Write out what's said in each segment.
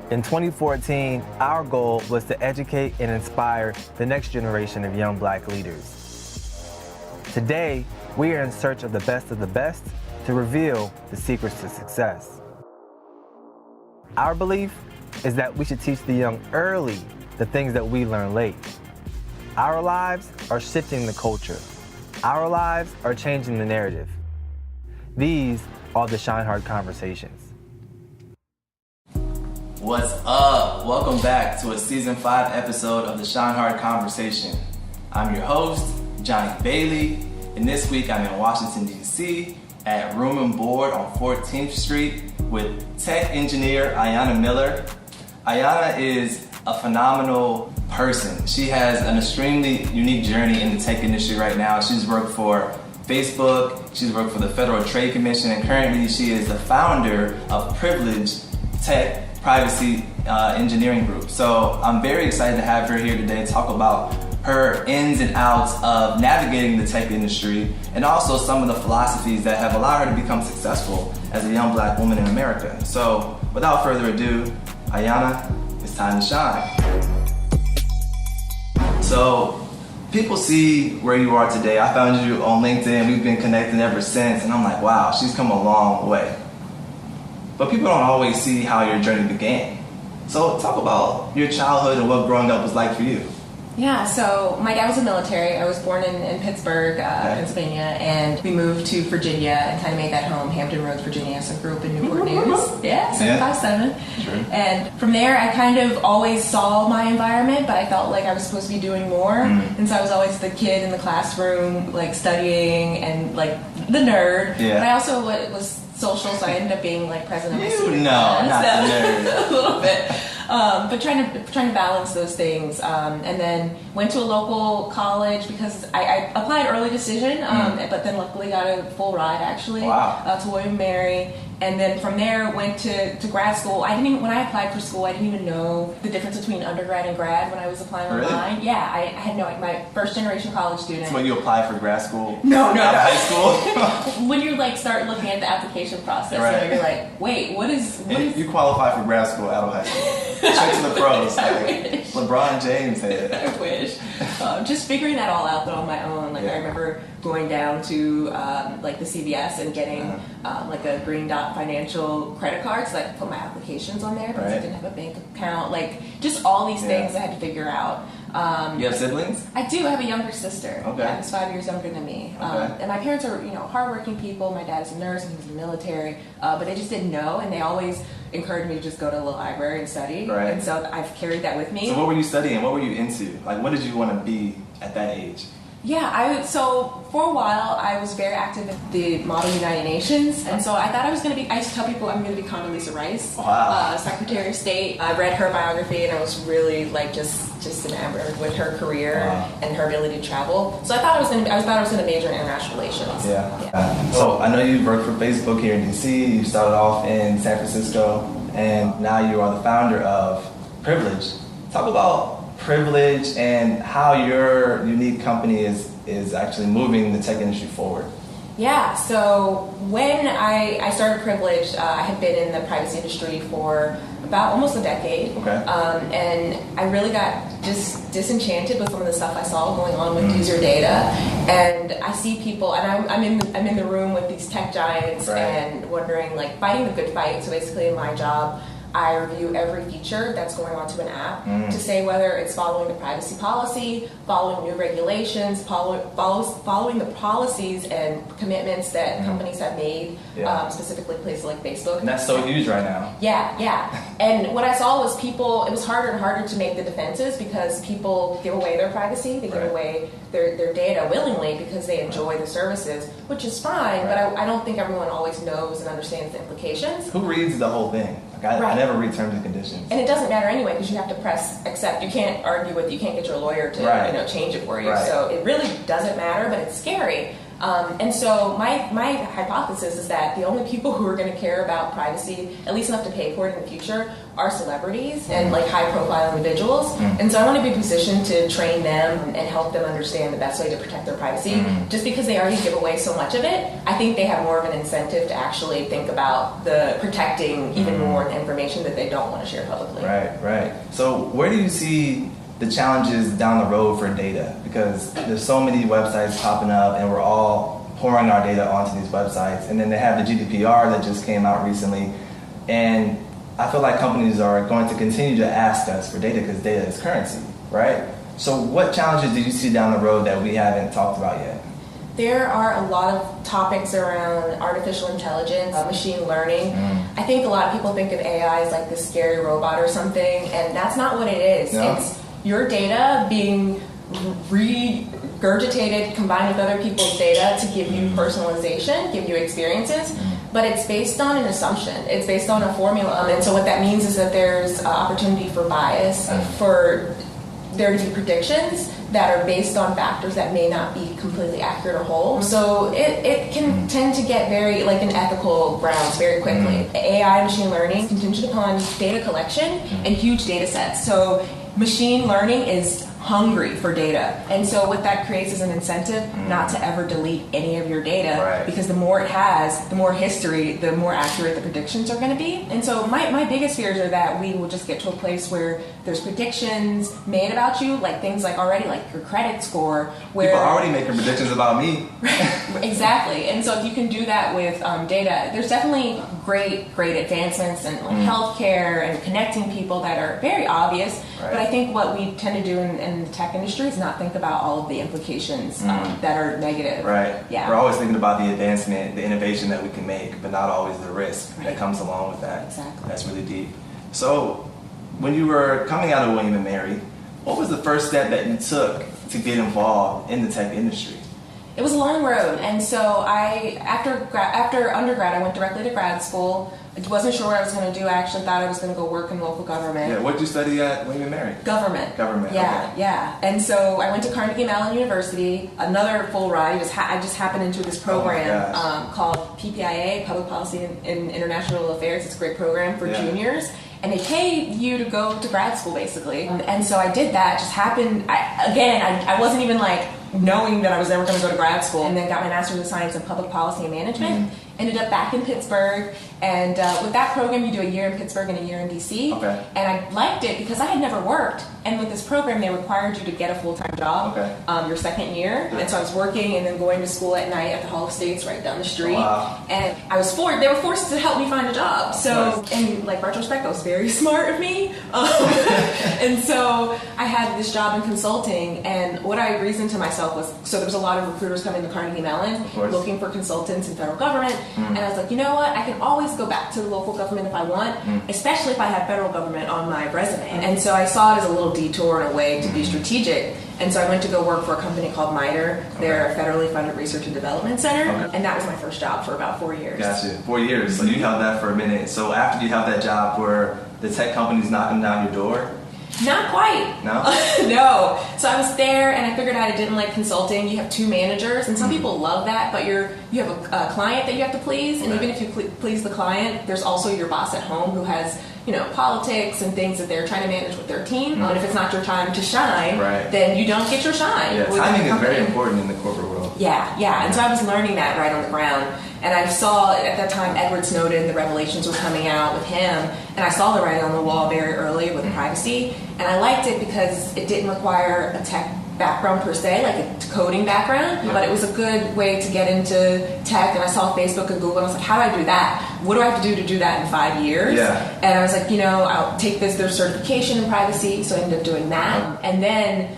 In 2014, our goal was to educate and inspire the next generation of young Black leaders. Today, we are in search of the best to reveal the secrets to success. Our belief is that we should teach the young early the things that we learn late. Our lives are shifting the culture. Our lives are changing the narrative. These are the ShineHard conversations. What's up? Welcome back to a season 5 episode of the ShineHard Conversation. I'm your host, Johnny Bailey, and this week I'm in Washington, D.C. at Room and Board on 14th Street with tech engineer Ayana Miller. Ayana is a phenomenal person. She has an extremely unique journey in the tech industry right now. She's worked for Facebook, she's worked for the Federal Trade Commission, and currently she is the founder of PRIVILGD Tech Privacy Engineering Group. So I'm very excited to have her here today to talk about her ins and outs of navigating the tech industry and also some of the philosophies that have allowed her to become successful as a young Black woman in America. So without further ado, Ayana, it's time to shine. So people see where you are today. I found you on LinkedIn. We've been connecting ever since, and I'm like, wow, she's come a long way. But people don't always see how your journey began. So talk about your childhood and what growing up was like for you. Yeah, so my dad was in the military. I was born in Pittsburgh, Pennsylvania, and we moved to Virginia and kind of made that home, Hampton Roads, Virginia. So I grew up in Newport News. Yeah, 757. Sure. And from there, I kind of always saw my environment, but I felt like I was supposed to be doing more. And so I was always the kid in the classroom, like studying and like the nerd. Yeah. But I also was social, so I ended up being like president of my student class. Not the nerd. A little bit. But trying to balance those things, and then went to a local college because I applied early decision, but then luckily got a full ride actually. Wow. To William & Mary, and then from there went to grad school. When I applied for school, I didn't even know the difference between undergrad and grad when I was applying online. Yeah, I had my first generation college student. So when you apply for grad school? No. Out of high school? When you like start looking at the application process, right. You're like, wait, what is? You qualify for grad school out of high school. Straight to the pros. Like LeBron James had. I wish. Just figuring that all out though on my own. Like I remember going down to like the CVS and getting like a Green Dot financial credit card, so I could put my applications on there because I didn't have a bank account. Like just all these things I had to figure out. You have siblings? I do. I have a younger sister. Okay. Yeah, who's 5 years younger than me. And my parents are, hardworking people. My dad is a nurse and he was in the military, but they just didn't know, and they always encouraged me to just go to a little library and study. Right. And so I've carried that with me. So what were you studying? What were you into? Like, what did you want to be at that age? Yeah, so for a while I was very active in the Model United Nations, and so I thought I used to tell people I'm going to be Condoleezza Rice, Secretary of State. I read her biography and I was really like just enamored with her career and her ability to travel. So I thought I was going to major in international relations. Yeah. So I know you worked for Facebook here in DC. You started off in San Francisco, and now you are the founder of PRIVILGD. Talk about PRIVILGD and how your unique company is actually moving the tech industry forward. Yeah, so when I started PRIVILGD, I had been in the privacy industry for about almost a decade. Okay. And I really got just disenchanted with some of the stuff I saw going on with user data. And I see people, and I'm in the room with these tech giants and wondering, like, fighting the good fight. So basically in my job, I review every feature that's going onto an app to say whether it's following the privacy policy, following new regulations, following the policies and commitments that companies have made, specifically places like Facebook. And that's so huge right now. Yeah. And what I saw was it was harder and harder to make the defenses because people give away their privacy, they give away their data willingly because they enjoy the services, which is fine, but I don't think everyone always knows and understands the implications. Who reads the whole thing? I never read terms and conditions. And it doesn't matter anyway because you have to press accept. You can't argue with, you can't get your lawyer to change it for you. Right. So it really doesn't matter, but it's scary. And so my hypothesis is that the only people who are going to care about privacy, at least enough to pay for it in the future, are celebrities and like high-profile individuals. And so I want to be positioned to train them and help them understand the best way to protect their privacy. Just because they already give away so much of it, I think they have more of an incentive to actually think about the protecting even more the information that they don't want to share publicly. Right. So where do you see the challenges down the road for data? Because there's so many websites popping up and we're all pouring our data onto these websites. And then they have the GDPR that just came out recently. And I feel like companies are going to continue to ask us for data because data is currency, right? So what challenges do you see down the road that we haven't talked about yet? There are a lot of topics around artificial intelligence, machine learning. I think a lot of people think of AI as like this scary robot or something, and that's not what it is. No? It's your data being regurgitated, combined with other people's data to give you personalization, give you experiences, but it's based on an assumption. It's based on a formula. And so what that means is that there's opportunity for bias, for there to be predictions that are based on factors that may not be completely accurate or whole. So it can tend to get very like unethical grounds very quickly. AI, machine learning, is contingent upon data collection and huge data sets. So machine learning is hungry for data. And so what that creates is an incentive not to ever delete any of your data, because the more it has, the more history, the more accurate the predictions are going to be. And so my biggest fears are that we will just get to a place where there's predictions made about you, like things like already like your credit score. Where people are already making predictions about me. Exactly. And so if you can do that with data, there's definitely great advancements in healthcare and connecting people that are very obvious. But I think what we tend to do in the tech industry is not think about all of the implications that are negative. Yeah. We're always thinking about the advancement, the innovation that we can make, but not always the risk that comes along with that. Exactly. That's really deep. So when you were coming out of William and Mary, what was the first step that you took to get involved in the tech industry? It was a long road, and so after undergrad, I went directly to grad school. I wasn't sure what I was going to do. I actually thought I was going to go work in local government. Yeah, what did you study at William and Mary? Government. Yeah, okay. Yeah. And so I went to Carnegie Mellon University. Another full ride. I just happened into this program called PPIA, Public Policy in International Affairs. It's a great program for juniors. And they pay you to go to grad school, basically. And so I did that. It just happened. I wasn't even like knowing that I was never going to go to grad school. And then got my Master's of Science in Public Policy and Management. Ended up back in Pittsburgh. And with that program, you do a year in Pittsburgh and a year in DC. And I liked it because I had never worked. And with this program, they required you to get a full-time job your second year. And so I was working and then going to school at night at the Hall of States right down the street. And they were forced to help me find a job. So in like retrospect, that was very smart of me. And so I had this job in consulting. And what I reasoned to myself was, so there was a lot of recruiters coming to Carnegie Mellon looking for consultants in federal government. And I was like, you know what? I can always go back to the local government if I want, especially if I have federal government on my resume. And so I saw it as a little detour in a way to be strategic. And so I went to go work for a company called MITRE. They're a federally funded research and development center. And that was my first job for about 4 years. Gotcha. 4 years. So you held that for a minute. So after you held that job, were the tech companies knocking down your door? Not quite. No? No. So I was there and I figured out I didn't like consulting. You have two managers and some people love that, but you have a client that you have to please. And even if you please the client, there's also your boss at home who has, politics and things that they're trying to manage with their team. And if it's not your time to shine, then you don't get your shine. Yeah, timing is very important in the corporate world. Yeah. And so I was learning that right on the ground. And I saw at that time Edward Snowden, the revelations were coming out with him, and I saw the writing on the wall very early with privacy, and I liked it because it didn't require a tech background per se, like a coding background, but it was a good way to get into tech. And I saw Facebook and Google, and I was like, how do I do that? What do I have to do that in 5 years? And I was like, I'll take their certification in privacy, so I ended up doing that. And then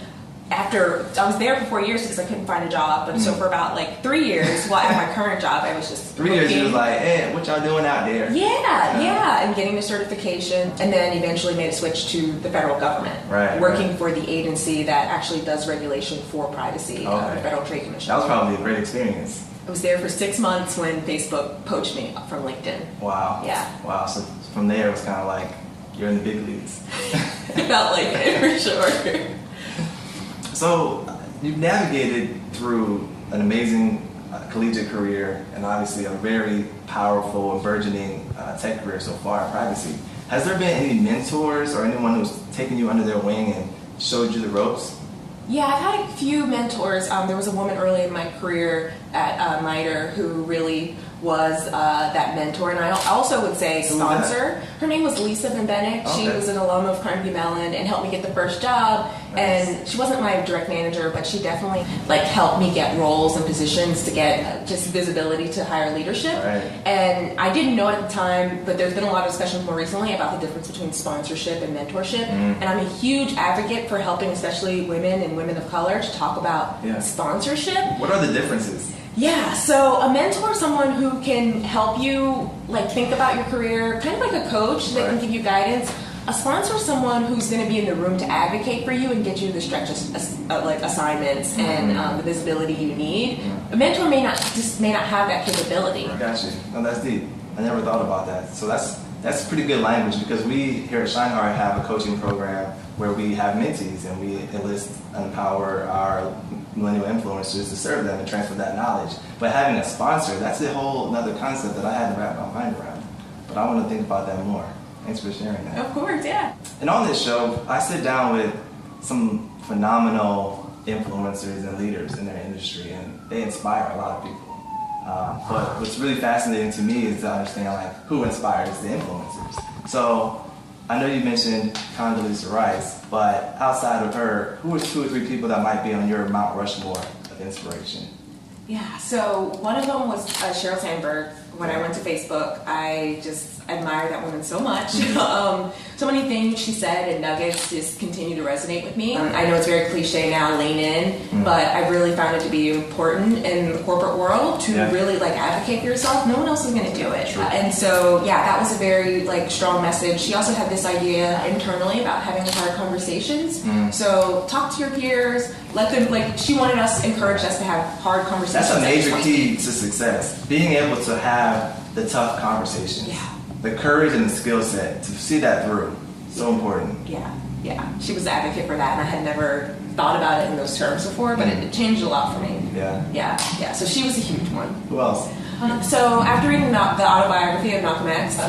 after I was there for 4 years because I couldn't find a job, but so for about like 3 years, at my current job, I was just 3 years. You was like, hey, what y'all doing out there? Yeah, and getting the certification, and then eventually made a switch to the federal government, working for the agency that actually does regulation for privacy, the Federal Trade Commission. That was probably a great experience. I was there for 6 months when Facebook poached me from LinkedIn. Wow. Yeah. Wow. So from there, it was kind of like you're in the big leagues. It felt like it for sure. So you've navigated through an amazing collegiate career and obviously a very powerful and burgeoning tech career so far in privacy. Has there been any mentors or anyone who's taken you under their wing and showed you the ropes? Yeah, I've had a few mentors. There was a woman early in my career at MITRE who really was that mentor, and I also would say sponsor. Her name was Lisa Van Bennett. Okay. She was an alum of Carnegie Mellon and helped me get the first job. Nice. And she wasn't my direct manager, but she definitely helped me get roles and positions to get just visibility to higher leadership. Right. And I didn't know it at the time, but there's been a lot of discussions more recently about the difference between sponsorship and mentorship. And I'm a huge advocate for helping especially women and women of color to talk about sponsorship. What are the differences? Yeah, so a mentor is someone who can help you think about your career, kind of like a coach that can give you guidance. A sponsor is someone who's going to be in the room to advocate for you and get you the stretch assignments and the visibility you need. A mentor may not have that capability. I got you. No, that's deep. I never thought about that. So that's pretty good language, because we here at ShineHard have a coaching program where we have mentees and we enlist and empower our millennial influencers to serve them and transfer that knowledge. But having a sponsor, that's a whole another concept that I had to wrap my mind around. But I want to think about that more. Thanks for sharing that. Of course, yeah. And on this show, I sit down with some phenomenal influencers and leaders in their industry, and they inspire a lot of people. But what's really fascinating to me is to understand who inspires the influencers. So I know you mentioned Condoleezza Rice, but outside of her, who are 2 or 3 people that might be on your Mount Rushmore of inspiration? Yeah, so one of them was Sheryl Sandberg. When I went to Facebook, I just admire that woman so much. So many things she said and nuggets just continue to resonate with me. I know it's very cliche now, lean in, but I really found it to be important in the corporate world to really advocate for yourself. No one else is going to do it. And so, that was a very strong message. She also had this idea internally about having hard conversations. So talk to your peers, let them, she wanted us, encouraged us to have hard conversations. That's a major key to success. Being able to have the tough conversations. Yeah. The courage and the skill set to see that through. So important. Yeah. She was the advocate for that, and I had never thought about it in those terms before, but it changed a lot for me. Yeah. So she was a huge one. Who else? So after reading the autobiography of Malcolm X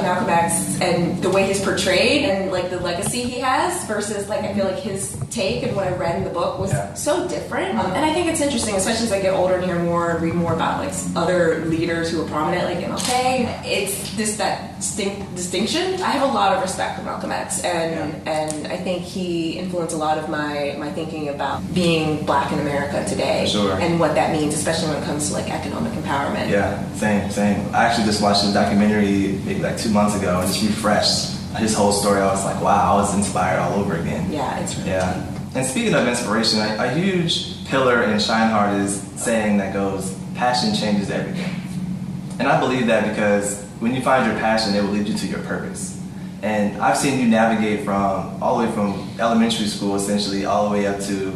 and the way he's portrayed and the legacy he has versus I feel his take and what I read in the book was so different. And I think it's interesting, especially as I get older and hear more and read more about other leaders who are prominent, like MLK. It's that distinction. I have a lot of respect for Malcolm X, and I think he influenced a lot of my thinking about being Black in America today and what that means, especially when it comes to economic empowerment. Yeah. Same. I actually just watched a documentary maybe 2 months ago and just refreshed his whole story. I was like, wow, I was inspired all over again. Yeah, it's really deep. And speaking of inspiration, a huge pillar in ShineHard is saying that goes, passion changes everything. And I believe that because when you find your passion, it will lead you to your purpose. And I've seen you navigate from all the way from elementary school essentially all the way up to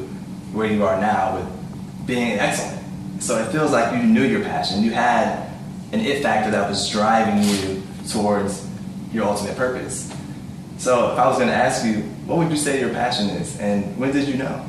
where you are now with being excellent. So it feels like you knew your passion. You had an it factor that was driving you towards your ultimate purpose. So if I was going to ask you, what would you say your passion is, and when did you know?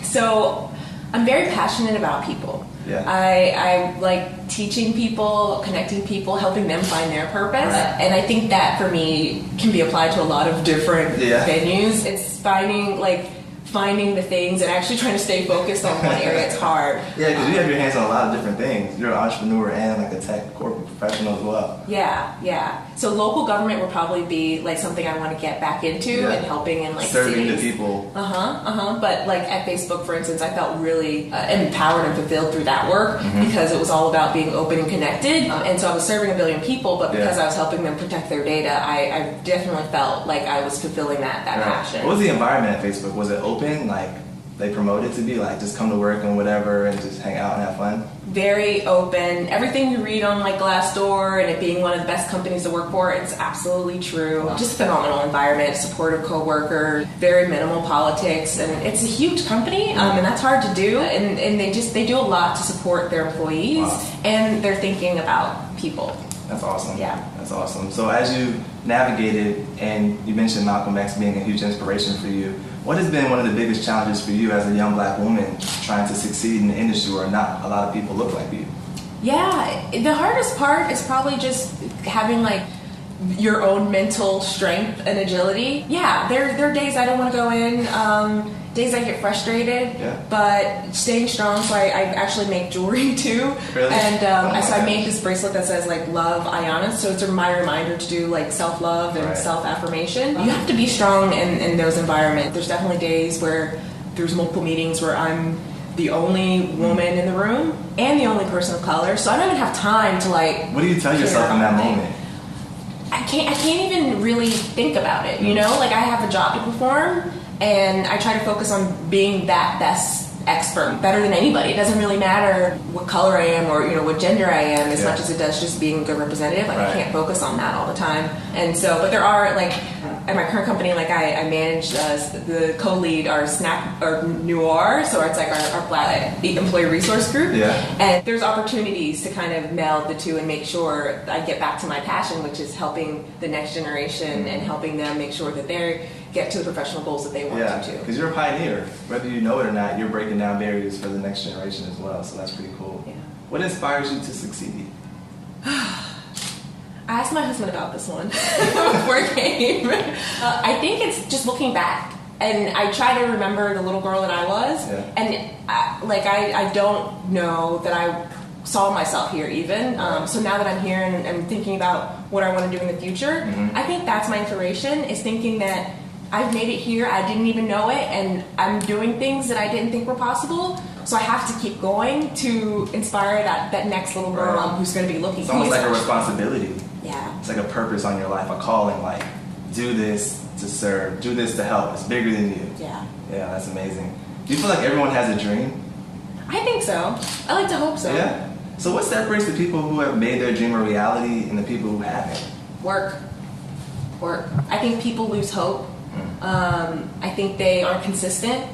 So I'm very passionate about people. Yeah. I like teaching people, connecting people, helping them find their purpose. Right. And I think that for me can be applied to a lot of different venues. It's finding the things and actually trying to stay focused on one area. It's hard. Yeah, because you have your hands on a lot of different things. You're an entrepreneur and a tech corporate professional as well. Yeah. So local government would probably be something I want to get back into and helping in serving cities. the people. But at Facebook, for instance, I felt really empowered and fulfilled through that work because it was all about being open and connected. And so I was serving 1 billion people, but because I was helping them protect their data, I definitely felt like I was fulfilling that passion. What was the environment at Facebook? Was it open? They promoted to be just come to work and whatever and just hang out and have fun? Very open. Everything you read on Glassdoor and it being one of the best companies to work for, it's absolutely true. Just a phenomenal environment, supportive coworkers, very minimal politics, and it's a huge company, and that's hard to do. And they do a lot to support their employees, and they're thinking about people. That's awesome. Yeah. That's awesome. So as you navigated, and you mentioned Malcolm X being a huge inspiration for you, what has been one of the biggest challenges for you as a young black woman trying to succeed in the industry where not a lot of people look like you? Yeah, the hardest part is probably just having like your own mental strength and agility. Yeah, there are days I don't want to go in, days I get frustrated, but staying strong. So I actually make jewelry too. Really? And so I made this bracelet that says like love Ayana. So it's my reminder to do like self-love and self-affirmation. You have to be strong in those environments. There's definitely days where there's multiple meetings where I'm the only woman in the room and the only person of color. So I don't even have time to like... What do you tell yourself in that moment? I can't even really think about it, you know? Like I have a job to perform and I try to focus on being that best expert, better than anybody. It doesn't really matter what color I am or, you know, what gender I am as much as it does just being a good representative. Like I can't focus on that all the time. And so, but there are like, at my current company, like I manage the co-lead our snack or noir, so it's like our black employee resource group. And there's opportunities to kind of meld the two and make sure I get back to my passion, which is helping the next generation and helping them make sure that they get to the professional goals that they want to. Because you're a pioneer, whether you know it or not. You're breaking down barriers for the next generation as well, so that's pretty cool. What inspires you to succeed? I asked my husband about this one before it came. I think it's just looking back, and I try to remember the little girl that I was, and I don't know that I saw myself here even. So now that I'm here and I'm thinking about what I want to do in the future, I think that's my inspiration, is thinking that I've made it here, I didn't even know it, and I'm doing things that I didn't think were possible. So I have to keep going to inspire that next little girl who's going to be looking. It's almost like a responsibility. Yeah. It's like a purpose on your life, a calling, like do this to serve, do this to help. It's bigger than you. Yeah. Yeah, that's amazing. Do you feel like everyone has a dream? I think so. I like to hope so. Yeah. So what separates the people who have made their dream a reality and the people who haven't? Work. I think people lose hope. I think they aren't consistent.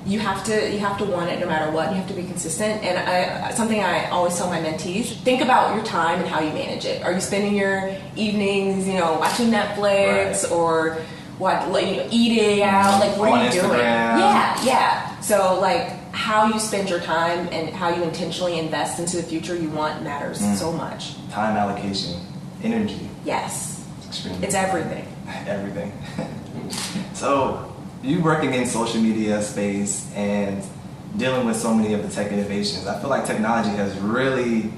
You have to want it no matter what. You have to be consistent. And something I always tell my mentees: think about your time and how you manage it. Are you spending your evenings, watching Netflix or eating out? Like, what are you doing? Yeah. So like, how you spend your time and how you intentionally invest into the future you want matters so much. Time allocation, energy. Yes. Extremely. It's everything. Everything. So, you working in social media space and dealing with so many of the tech innovations, I feel like technology has really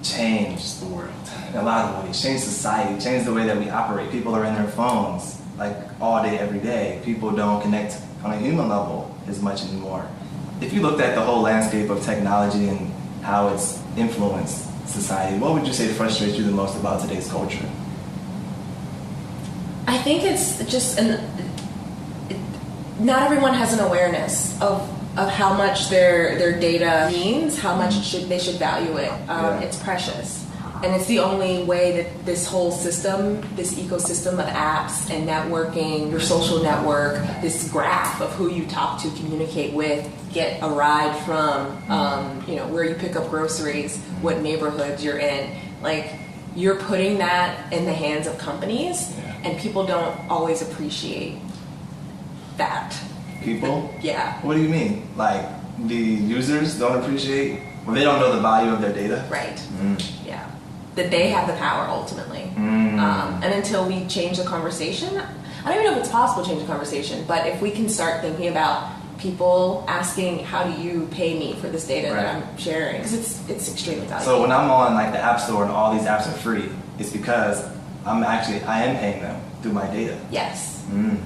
changed the world in a lot of ways. Changed society, changed the way that we operate. People are in their phones like all day, every day. People don't connect on a human level as much anymore. If you looked at the whole landscape of technology and how it's influenced society, what would you say frustrates you the most about today's culture? I think it's just not everyone has an awareness of how much their data means, how much they should value it. It's precious. And it's the only way that this whole system, this ecosystem of apps and networking, your social network, this graph of who you talk to, communicate with, get a ride from, where you pick up groceries, what neighborhoods you're in. Like, you're putting that in the hands of companies, and people don't always appreciate that. People? Yeah. What do you mean? Like, the users don't appreciate, they don't know the value of their data? Right. Yeah. That they have the power ultimately. And until we change the conversation, I don't even know if it's possible to change the conversation, but if we can start thinking about people asking, how do you pay me for this data that I'm sharing? Because it's extremely valuable. So when I'm on like the App Store and all these apps are free, it's because I am paying them through my data. Yes.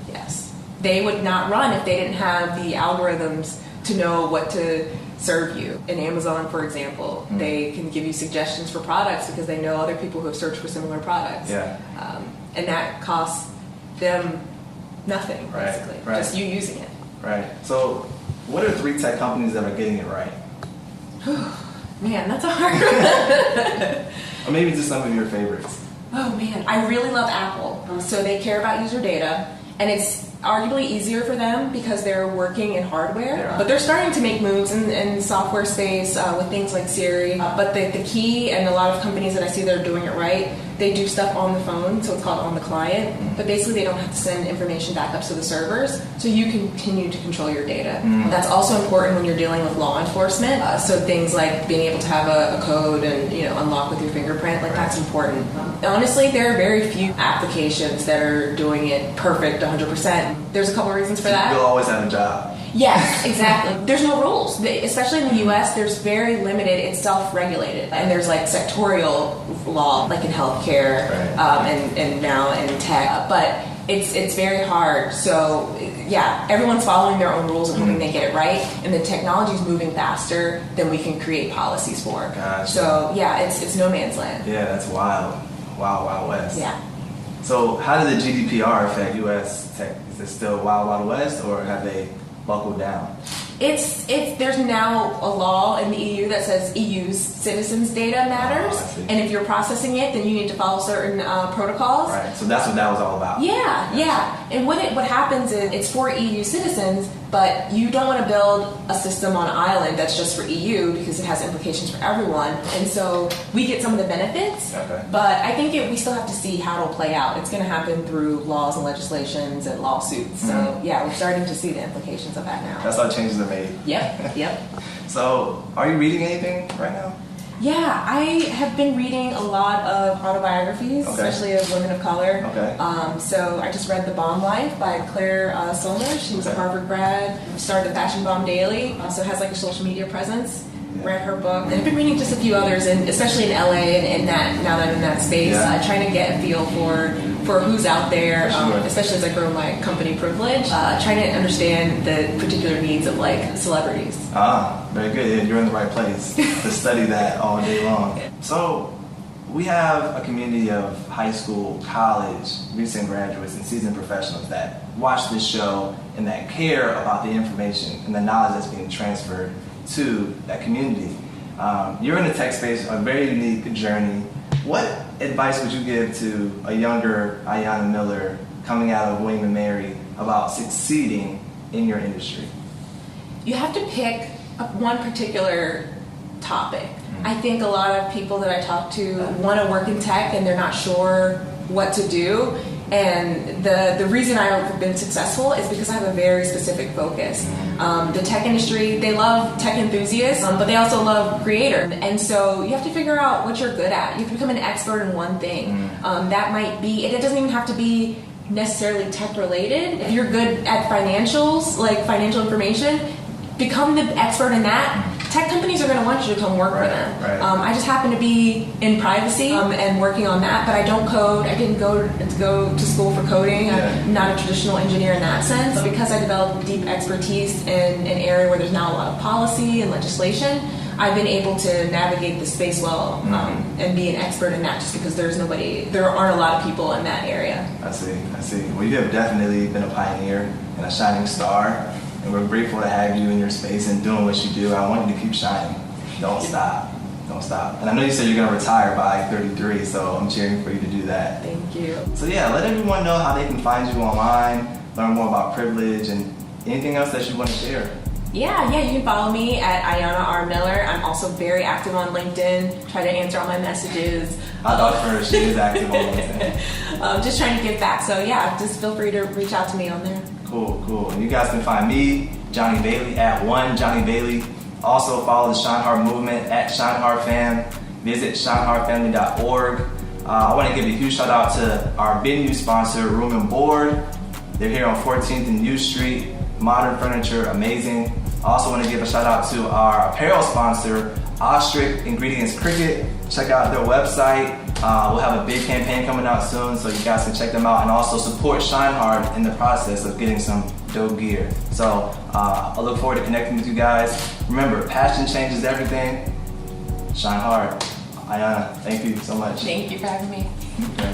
Yes. They would not run if they didn't have the algorithms to know what to serve you. In Amazon, for example, they can give you suggestions for products because they know other people who have searched for similar products. And that costs them nothing, basically. Just you using it. Right. So what are 3 tech companies that are getting it right? Man, that's a hard one. Or maybe just some of your favorites. Oh man, I really love Apple. So they care about user data, and it's arguably easier for them because they're working in hardware. But they're starting to make moves in the software space with things like Siri. But the key, and a lot of companies that I see that are doing it right, they do stuff on the phone, so it's called on the client, but basically they don't have to send information back up to the servers, so you can continue to control your data. That's also important when you're dealing with law enforcement, so things like being able to have a code and unlock with your fingerprint, like that's important. Honestly, there are very few applications that are doing it perfect 100%. There's a couple reasons for that. You'll always have a job. Yes, exactly. There's no rules. Especially in the U.S., there's very limited, it's self-regulated. And there's like sectorial law, like in healthcare, and now in tech. But it's very hard. So yeah, everyone's following their own rules and hoping they get it right. And the technology's moving faster than we can create policies for. Gotcha. So yeah, it's no man's land. Yeah, that's wild. Wild, Wild West. Yeah. So how did the GDPR affect U.S. tech? Is it still Wild, Wild West, or have they buckled down? There's now a law in the EU that says EU's citizens' data matters, and if you're processing it, then you need to follow certain protocols. Right. So that's what that was all about. Yeah. And what happens is it's for EU citizens, but you don't want to build a system on an island that's just for EU because it has implications for everyone. And so we get some of the benefits, but I think we still have to see how it'll play out. It's going to happen through laws and legislations and lawsuits. So yeah, we're starting to see the implications of that now. That's how changes are made. Yep. So are you reading anything right now? Yeah, I have been reading a lot of autobiographies, especially of women of color. So I just read The Bomb Life by Claire Solner. She was a Harvard grad, started the Fashion Bomb Daily, also has like a social media presence. Read her book. And I've been reading just a few others, and especially in LA and that now that I'm in that space, trying to get a feel for who's out there, especially as I grow my company Privilege, trying to understand the particular needs of like celebrities. Very good. Yeah, you're in the right place to study that all day long. So we have a community of high school, college, recent graduates, and seasoned professionals that watch this show and that care about the information and the knowledge that's being transferred to that community. You're in the tech space, a very unique journey. What advice would you give to a younger Ayana Miller coming out of William & Mary about succeeding in your industry? You have to pick one particular topic. I think a lot of people that I talk to want to work in tech and they're not sure what to do. And the reason I've been successful is because I have a very specific focus. The tech industry, they love tech enthusiasts, but they also love creators. And so you have to figure out what you're good at. You have to become an expert in one thing. That might be, it doesn't even have to be necessarily tech related. If you're good at financials, like financial information, become the expert in that. Tech companies are going to want you to come work for them. I just happen to be in privacy and working on that, but I don't code. I didn't go to school for coding. I'm not a traditional engineer in that sense. But because I developed deep expertise in an area where there's now a lot of policy and legislation, I've been able to navigate the space well and be an expert in that just because there aren't a lot of people in that area. I see. Well, you have definitely been a pioneer and a shining star. And we're grateful to have you in your space and doing what you do. I want you to keep shining. Don't stop. And I know you said you're going to retire by 33, so I'm cheering for you to do that. Thank you. So yeah, let everyone know how they can find you online, learn more about Privilege, and anything else that you want to share. Yeah, you can follow me at Ayana R. Miller. I'm also very active on LinkedIn, try to answer all my messages. I thought first, she is active on LinkedIn. Just trying to give back, so yeah, just feel free to reach out to me on there. Cool. And you guys can find me, Johnny Bailey, at @1JohnnyBailey. Also follow the ShineHard movement at ShineHardFam. Visit ShineHardFamily.org. I want to give a huge shout out to our venue sponsor, Room and Board. They're here on 14th and U Street. Modern furniture, amazing. I also want to give a shout out to our apparel sponsor, Ostrich Ingredients Cricket. Check out their website. We'll have a big campaign coming out soon, so you guys can check them out and also support ShineHard in the process of getting some dope gear. So I look forward to connecting with you guys. Remember, passion changes everything. Shine hard. Ayana, thank you so much. Thank you for having me. Okay.